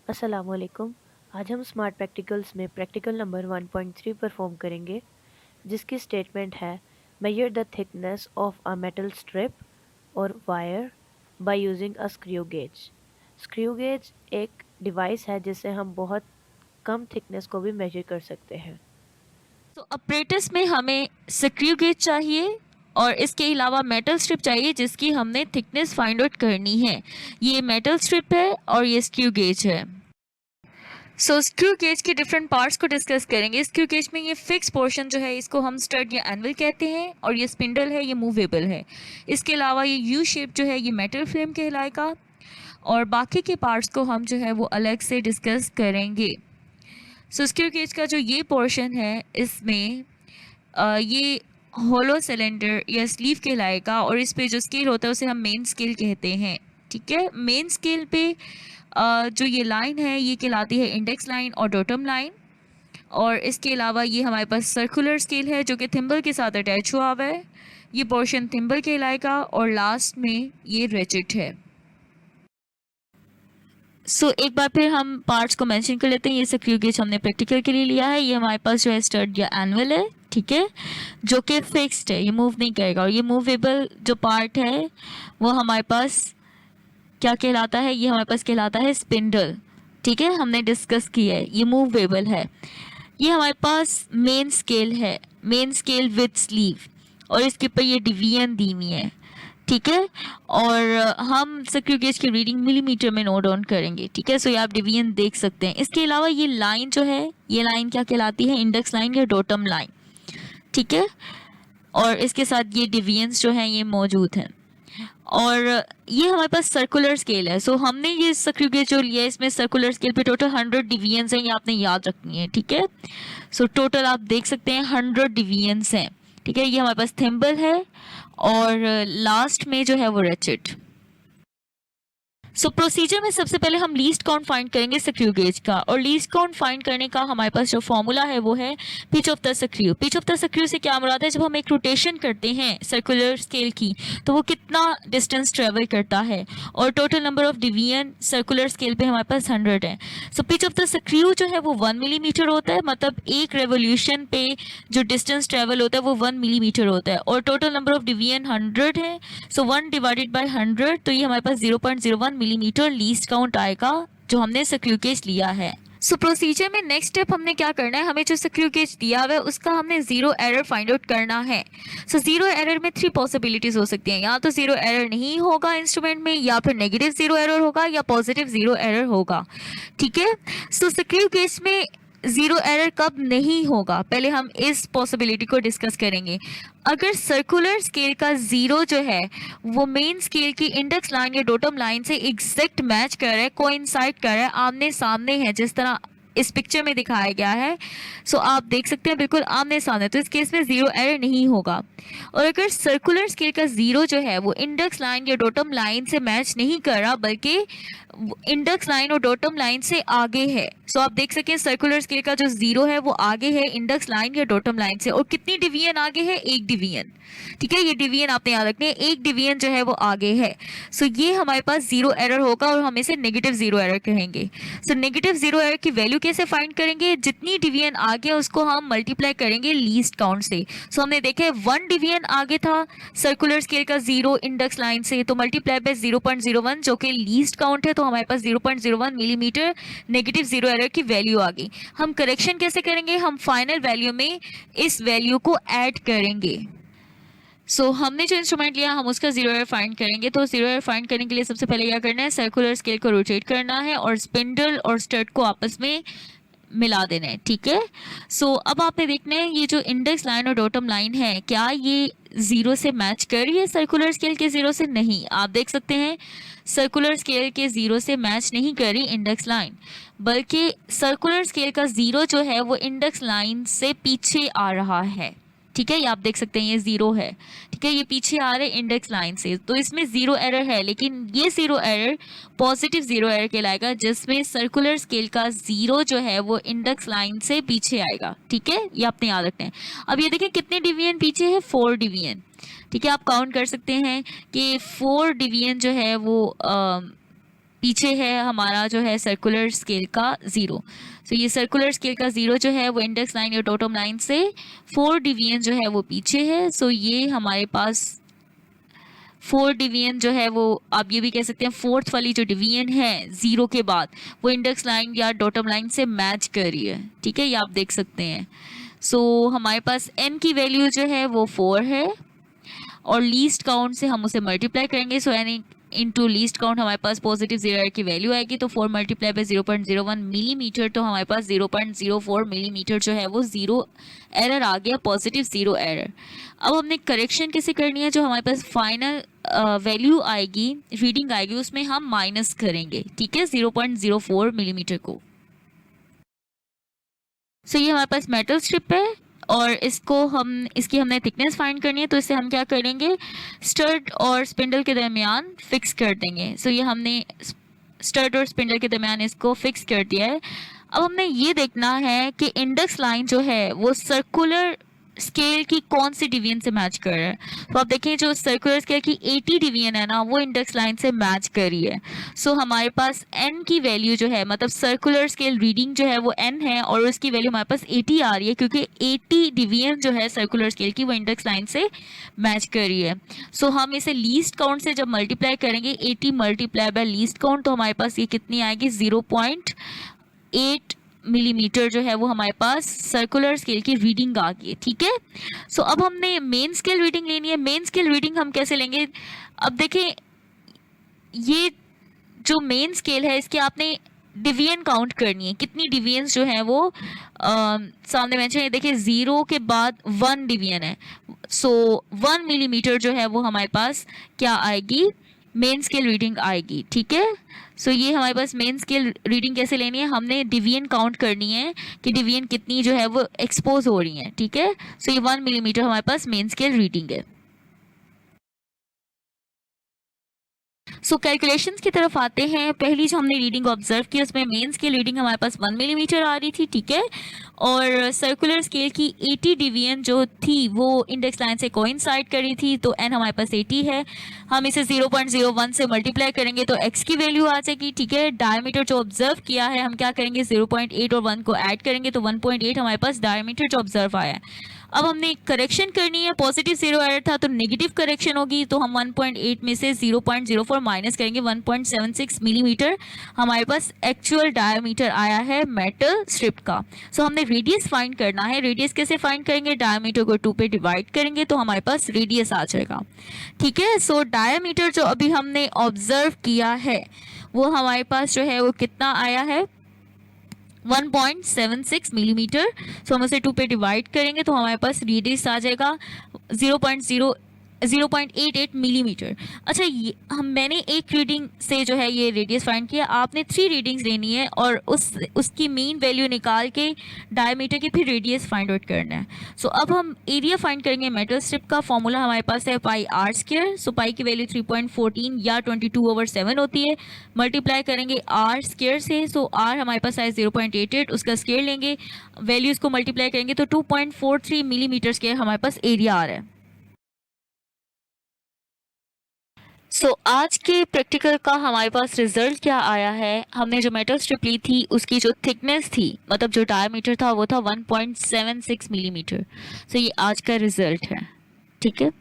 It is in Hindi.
अस्सलामुअलैकुम। आज हम स्मार्ट प्रैक्टिकल्स में प्रैक्टिकल नंबर 1.3 परफॉर्म करेंगे, जिसकी स्टेटमेंट है measure the thickness of a metal strip और wire by using a screw gauge. Screw gauge एक डिवाइस है जिससे हम बहुत कम थिकनेस को भी मेजर कर सकते हैं। तो अप्रेटिस में हमें स्क्रू गेज चाहिए और इसके अलावा मेटल स्ट्रिप चाहिए जिसकी हमने थिकनेस फाइंड आउट करनी है। ये मेटल स्ट्रिप है और ये स्क्रू गेज है। स्क्रू गेज के डिफरेंट पार्ट्स को डिस्कस करेंगे। स्क्रू गेज में ये फिक्स पोर्शन जो है इसको हम स्टड या एनवल कहते हैं और ये स्पिंडल है, ये मूवेबल है। इसके अलावा ये यू शेप जो है ये मेटल फ्रेम कहलाएगा और बाकी के पार्ट्स को हम जो है वो अलग से डिस्कस करेंगे। स्क्रू गेज का जो ये पोर्शन है इसमें ये होलो सिलेंडर या स्लीव कहलाएगा और इस पे जो स्केल होता है उसे हम मेन स्केल कहते हैं। ठीक है, मेन स्केल पे जो ये लाइन है ये कहलाती है इंडेक्स लाइन और डोटम लाइन। और इसके अलावा ये हमारे पास सर्कुलर स्केल है जो कि थिम्बल के साथ अटैच हुआ हुआ है। ये पोर्शन थिम्बल कहलाएगा और लास्ट में ये रेचिट है। एक बार फिर हम पार्ट्स को मेंशन कर लेते हैं। ये स्क्रू गेज हमने प्रैक्टिकल के लिए लिया है। ये हमारे पास जो है स्टड या एनुअल है, ठीक है, जो कि फिक्स्ड है, ये मूव नहीं करेगा। और ये मूवेबल जो पार्ट है वो हमारे पास क्या कहलाता है? ये हमारे पास कहलाता है स्पिंडल। ठीक है, हमने डिस्कस किया है, ये मूवेबल है। ये हमारे पास मेन स्केल है, मेन स्केल विथ स्लीव, और इसके ऊपर ये डिवीजन दी हुई है। ठीक है, और हम स्क्रू गेज की रीडिंग मिलीमीटर में नोट डाउन करेंगे। ठीक है, ये आप डिवीजन देख सकते हैं। इसके अलावा ये लाइन जो है, ये लाइन क्या कहलाती है? इंडेक्स लाइन या डोटम लाइन। ठीक है, और इसके साथ ये डिवीजन्स जो हैं ये मौजूद हैं। और ये हमारे पास सर्कुलर स्केल है। हमने ये स्क्रू गेज जो लिया है इसमें सर्कुलर स्केल पे टोटल 100 डिवीजन्स हैं, ये आपने याद रखनी है। ठीक है, टोटल आप देख सकते हैं 100 डिवीजन्स हैं। ठीक है, ये हमारे पास थिम्बल है और लास्ट में जो है वो रेचिट। प्रोसीजर में सबसे पहले हम लीस्ट काउंट फाइंड करेंगे स्क्रू गेज का, और लीस्ट काउंट फाइंड करने का हमारे पास जो फॉर्मूला है वो है pitch of the screw. Pitch of the screw से क्या मुराद है? जब हम एक रोटेशन करते हैं सर्कुलर स्केल की तो वो कितना डिस्टेंस ट्रेवल करता है, और total number of division circular scale पे हमारे पास 100 है। पिच ऑफ द स्क्रू जो है वो 1 मिलीमीटर होता है, मतलब एक रेवोल्यूशन पे जो डिस्टेंस ट्रेवल होता है वो 1 मिलीमीटर होता है, और टोटल नंबर ऑफ डिवीजन 100 है। 1 डिवाइडेड बाय 100, तो ये हमारे पास 0.01 मिलीमीटर लीस्ट काउंट आएगा जो हमने स्क्रू गेज लिया है। प्रोसीजर में नेक्स्ट स्टेप हमने क्या करना है? हमें जो स्क्रू गेज दिया हुआ है उसका हमने जीरो एरर फाइंड आउट करना है। जीरो एरर में 3 पॉसिबिलिटीज हो सकती हैं। या तो जीरो एरर नहीं होगा इंस्ट्रूमेंट में, या फिर नेगेटिव जीरो एरर होगा, या पॉजिटिव जीरो एरर होगा। ठीक है, स्क्रू गेज में जीरो एरर कब नहीं होगा, पहले हम इस पॉसिबिलिटी को डिस्कस करेंगे। अगर सर्कुलर स्केल का जीरो जो है वो मेन स्केल की इंडेक्स लाइन या डोटम लाइन से एग्जैक्ट मैच कर रहा है, कोइंसाइड कर रहा है, आमने सामने है, जिस तरह इस पिक्चर में दिखाया गया है। आप देख सकते हैं बिल्कुल आमने सामने, तो इस केस में जीरो एरर नहीं होगा। और अगर सर्कुलर स्केल का जीरो जो है वो इंडेक्स लाइन या डोटम लाइन से मैच नहीं कर रहा, बल्कि इंडेक्स लाइन और डोटम लाइन से आगे है, आप देख सकते हैं सर्कुलर स्केल का जो जीरो है वो आगे है इंडेक्स लाइन या डोटम लाइन से। और कितनी डिवीजन आगे है? एक डिवीजन। ठीक है, ये डिवीजन आपने याद रखनी है, एक डिवीजन जो है वो आगे है। ये हमारे पास जीरो एरर होगा और हम इसे नेगेटिव जीरो एरर कहेंगे। नेगेटिव जीरो एरर की वैल्यू कैसे फाइंड करेंगे? जितनी डिवीजन आगे है उसको हम मल्टीप्लाई करेंगे लीस्ट काउंट से। हमने देखे 1 डिवीजन आगे था सर्कुलर स्केल का जीरो इंडेक्स लाइन से, तो मल्टीप्लाई बाय 0.01 जो कि लीस्ट काउंट है, तो हमारे पास 0.01 मिलीमीटर नेगेटिव जीरो एरर की वैल्यू आ गई। हम करेक्शन कैसे करेंगे? हम फाइनल वैल्यू में इस वैल्यू को ऐड करेंगे। हमने जो इंस्ट्रूमेंट लिया हम उसका जीरो एरर फाइंड करेंगे। तो जीरो एरर फाइंड करने के लिए सबसे पहले क्या करना है? सर्कुलर स्केल को रोटेट करना है और स्पिंडल और स्टड को आपस में मिला देना है। ठीक है, अब आपने देखना है ये जो इंडेक्स लाइन और डोटम लाइन है क्या ये जीरो से मैच कर रही है सर्कुलर स्केल के जीरो से? नहीं। आप देख सकते हैं सर्कुलर स्केल के जीरो से मैच नहीं कर रही इंडेक्स लाइन, बल्कि सर्कुलर स्केल का जीरो जो है वो इंडेक्स लाइन से पीछे आ रहा है। ठीक है, ये आप देख सकते हैं ये जीरो है। ठीक है, ये पीछे आ रहे इंडेक्स लाइन से, तो इसमें जीरो एरर है, लेकिन ये zero error positive zero error कहलाएगा, जिसमें सर्कुलर स्केल का जीरो जो है वो इंडेक्स लाइन से पीछे आएगा। ठीक है, ये आपने याद रखना है। अब ये देखें कितने डिवीजन पीछे है? 4 डिवीजन। ठीक है, आप काउंट कर सकते हैं कि 4 डिवीजन जो है वो पीछे है हमारा जो है सर्कुलर स्केल का 0। सो ये सर्कुलर स्केल का 0 जो है वो इंडेक्स लाइन या टोटम लाइन से 4 डिवीजन जो है वो पीछे है। सो ये हमारे पास 4 डिवीजन जो है वो आप ये भी कह सकते हैं फोर्थ वाली जो डिवीजन है 0 के बाद वो इंडेक्स लाइन या डॉटम लाइन से मैच कर रही है, ठीक है, ये आप देख सकते हैं। सो हमारे पास n की वैल्यू जो है वो 4 है और लीस्ट काउंट से हम उसे मल्टीप्लाई करेंगे। सो n इंटू लीस्ट काउंट हमारे पास पॉजिटिव 0 एरर की वैल्यू आएगी, तो 4 मल्टीप्लाई बाय 0.01 मिलीमीटर, तो हमारे पास 0.04 मिलीमीटर जो है वो 0 एरर आ गया, पॉजिटिव 0 एरर। अब हमने करेक्शन कैसे करनी है, जो हमारे पास फाइनल वैल्यू आएगी, रीडिंग आएगी, उसमें हम माइनस करेंगे, ठीक है, 0.04 मिलीमीटर को। सो ये हमारे पास मेटल स्ट्रिप है और इसकी हमने थिकनेस फाइंड करनी है, तो इससे हम क्या करेंगे, स्टड और स्पिंडल के दरमियान फिक्स कर देंगे। सो ये हमने स्टड और स्पिंडल के दरमियान इसको फिक्स कर दिया है। अब हमने ये देखना है कि इंडेक्स लाइन जो है वो सर्कुलर स्केल की कौन सी डिवीजन से मैच कर रहा है। तो आप देखें जो सर्कुलर स्केल की 80 डिवीजन है ना, वो इंडेक्स लाइन से मैच कर रही है। सो हमारे पास n की वैल्यू जो है, मतलब सर्कुलर स्केल रीडिंग जो है वो n है और उसकी वैल्यू हमारे पास 80 आ रही है, क्योंकि 80 डिवीजन जो है सर्कुलर स्केल की वो इंडेक्स लाइन से मैच कर रही है। सो हम इसे लीस्ट काउंट से जब मल्टीप्लाई करेंगे, 80 मल्टीप्लाई बाय लीस्ट काउंट, तो हमारे पास ये कितनी आएगी, 0.8 मिलीमीटर जो है वो हमारे पास सर्कुलर स्केल की रीडिंग आ गई है, ठीक है। सो अब हमने मेन स्केल रीडिंग लेनी है। मेन स्केल रीडिंग हम कैसे लेंगे, अब देखें ये जो मेन स्केल है इसके आपने डिवीजन काउंट करनी है, कितनी डिवीजन जो है वो सामने मेंशन है, देखिए 0 के बाद 1 डिवीजन है। सो 1 मिलीमीटर जो है वो हमारे पास क्या आएगी, मेन स्केल रीडिंग आएगी, ठीक है। सो ये हमारे पास मेन स्केल रीडिंग कैसे लेनी है, हमने डिवीजन काउंट करनी है कि डिवीजन कितनी जो है वो एक्सपोज हो रही है, ठीक है। सो ये 1 मिलीमीटर हमारे पास मेन स्केल रीडिंग है। सो कैलकुलेशंस की तरफ आते हैं। पहली जो हमने रीडिंग ऑब्जर्व की उसमें मेन स्केल रीडिंग हमारे पास 1 मिलीमीटर आ रही थी, ठीक है, और सर्कुलर स्केल की 80 डिवीजन जो थी वो इंडेक्स लाइन से कोइंसाइड कर रही थी, तो n हमारे पास 80 है। हम इसे 0.01 से मल्टीप्लाई करेंगे तो x की वैल्यू आ जाएगी, ठीक है। डायमीटर जो ऑब्जर्व किया है हम क्या करेंगे, 0.8 और 1 को ऐड करेंगे तो 1.8 हमारे पास डायमीटर जो ऑब्जर्व आया है। अब हमने करेक्शन करनी है, पॉजिटिव 0 एरर था तो नेगेटिव करेक्शन होगी, तो हम 1.8 में से 0.04 माइनस करेंगे, 1.76 मिलीमीटर हमारे पास एक्चुअल डायमीटर आया है मेटल स्ट्रिप का। सो हमने रेडियस फाइंड करना है। रेडियस कैसे फाइंड करेंगे, डायमीटर को 2 पे डिवाइड करेंगे तो हमारे पास रेडियस आ जाएगा, ठीक है। सो डायमीटर जो अभी हमने ऑब्जर्व किया है वो हमारे पास जो है वो कितना आया है, 1.76 मिलीमीटर। सो हम उसे 2 पे डिवाइड करेंगे तो हमारे पास रेडियस आ जाएगा 0.88 मिलीमीटर। अच्छा, मैंने एक रीडिंग से जो है ये रेडियस फाइंड किया, आपने 3 रीडिंग्स लेनी है और उसकी मीन वैल्यू निकाल के डायमीटर की फिर रेडियस फाइंड आउट करना है। सो अब हम एरिया फाइंड करेंगे। मेटल स्ट्रिप का फॉर्मूला हमारे पास है पाई आर स्क्वायर। सो पाई की वैल्यू 3.14 या 22/7 होती है, मल्टीप्लाई करेंगे आर स्क्वायर से। सो आर हमारे पास आए 0.88, उसका स्क्वायर लेंगे, वैल्यूज़ को मल्टीप्लाई करेंगे तो 2.43 मिलीमीटर स्क्वायर हमारे पास एरिया आ रहा है। सो आज के प्रैक्टिकल का हमारे पास रिजल्ट क्या आया है, हमने जो मेटल स्ट्रिप ली थी उसकी जो थिकनेस थी, मतलब जो डायमीटर था वो था 1.76 मिलीमीटर। सो ये आज का रिजल्ट है, ठीक है।